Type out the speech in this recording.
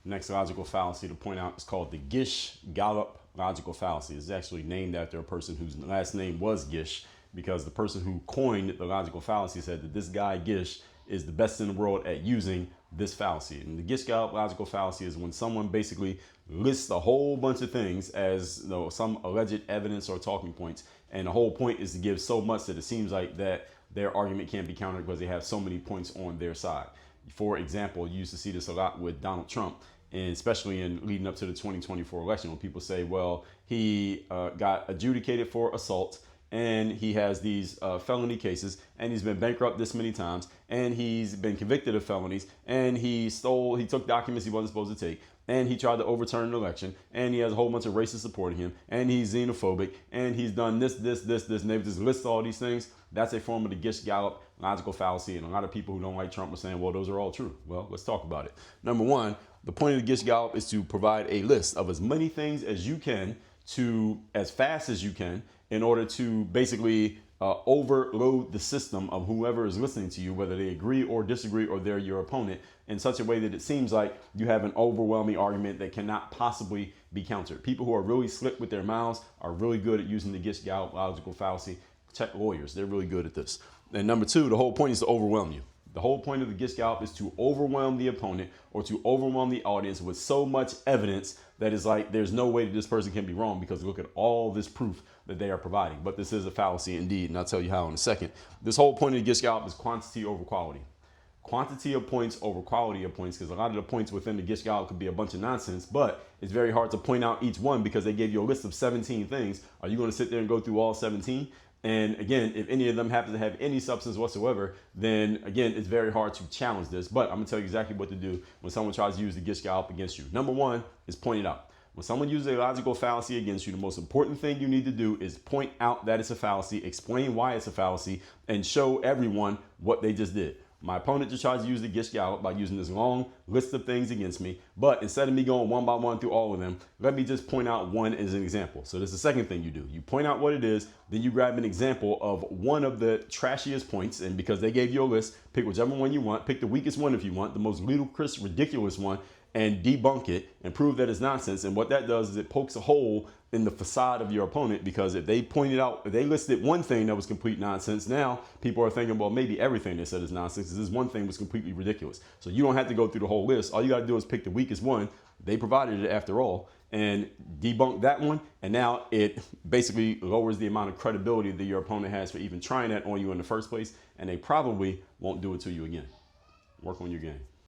Next logical fallacy to point out is called the Gish-Gallup logical fallacy. It's actually named after a person whose last name was Gish, because the person who coined the logical fallacy said that this guy Gish is the best in the world at using this fallacy. And the Gish-Gallup logical fallacy is when someone basically lists a whole bunch of things as, you know, some alleged evidence or talking points, and the whole point is to give so much that it seems like that their argument can't be countered because they have so many points on their side. For example, you used to see this a lot with Donald Trump, and especially in leading up to the 2024 election, when people say, well, he got adjudicated for assault, and he has these felony cases, and he's been bankrupt this many times, and he's been convicted of felonies, and he took documents he wasn't supposed to take, and he tried to overturn an election, and he has a whole bunch of racists supporting him, and he's xenophobic, and he's done this, and they just list all these things. That's a form of the Gish-Gallup logical fallacy, and a lot of people who don't like Trump are saying, well, those are all true. Well, let's talk about it. Number one, the point of the Gish-Gallup is to provide a list of as many things as you can to as fast as you can in order to basically overload the system of whoever is listening to you, whether they agree or disagree or they're your opponent, in such a way that it seems like you have an overwhelming argument that cannot possibly be countered. People who are really slick with their mouths are really good at using the Gish-Gallup logical fallacy. Check lawyers, they're really good at this. And number two, the whole point is to overwhelm you. The whole point of the Gish-Gallup is to overwhelm the opponent or to overwhelm the audience with so much evidence that is like, there's no way that this person can be wrong because look at all this proof that they are providing. But this is a fallacy indeed, and I'll tell you how in a second. This whole point of the Gish-Gallup is quantity over quality. Quantity of points over quality of points, because a lot of the points within the Gish-Gallup could be a bunch of nonsense, but it's very hard to point out each one because they gave you a list of 17 things. Are you going to sit there and go through all 17? And again, if any of them happen to have any substance whatsoever, then again, it's very hard to challenge this. But I'm gonna tell you exactly what to do when someone tries to use the Gish-Gallup against you. Number one is point it out. When someone uses a logical fallacy against you, the most important thing you need to do is point out that it's a fallacy, explain why it's a fallacy, and show everyone what they just did. My opponent just tries to use the Gish-Gallup by using this long list of things against me. But instead of me going one by one through all of them, let me just point out one as an example. So this is the second thing you do. You point out what it is, then you grab an example of one of the trashiest points. And because they gave you a list, pick whichever one you want, pick the weakest one if you want, the most ludicrous, ridiculous one, and debunk it and prove that it's nonsense. And what that does is it pokes a hole in the facade of your opponent, because if they pointed out, if they listed one thing that was complete nonsense, now people are thinking, well, maybe everything they said is nonsense. This one thing was completely ridiculous. So you don't have to go through the whole list. All you got to do is pick the weakest one. They provided it after all, and debunk that one. And now it basically lowers the amount of credibility that your opponent has for even trying that on you in the first place. And they probably won't do it to you again. Work on your game.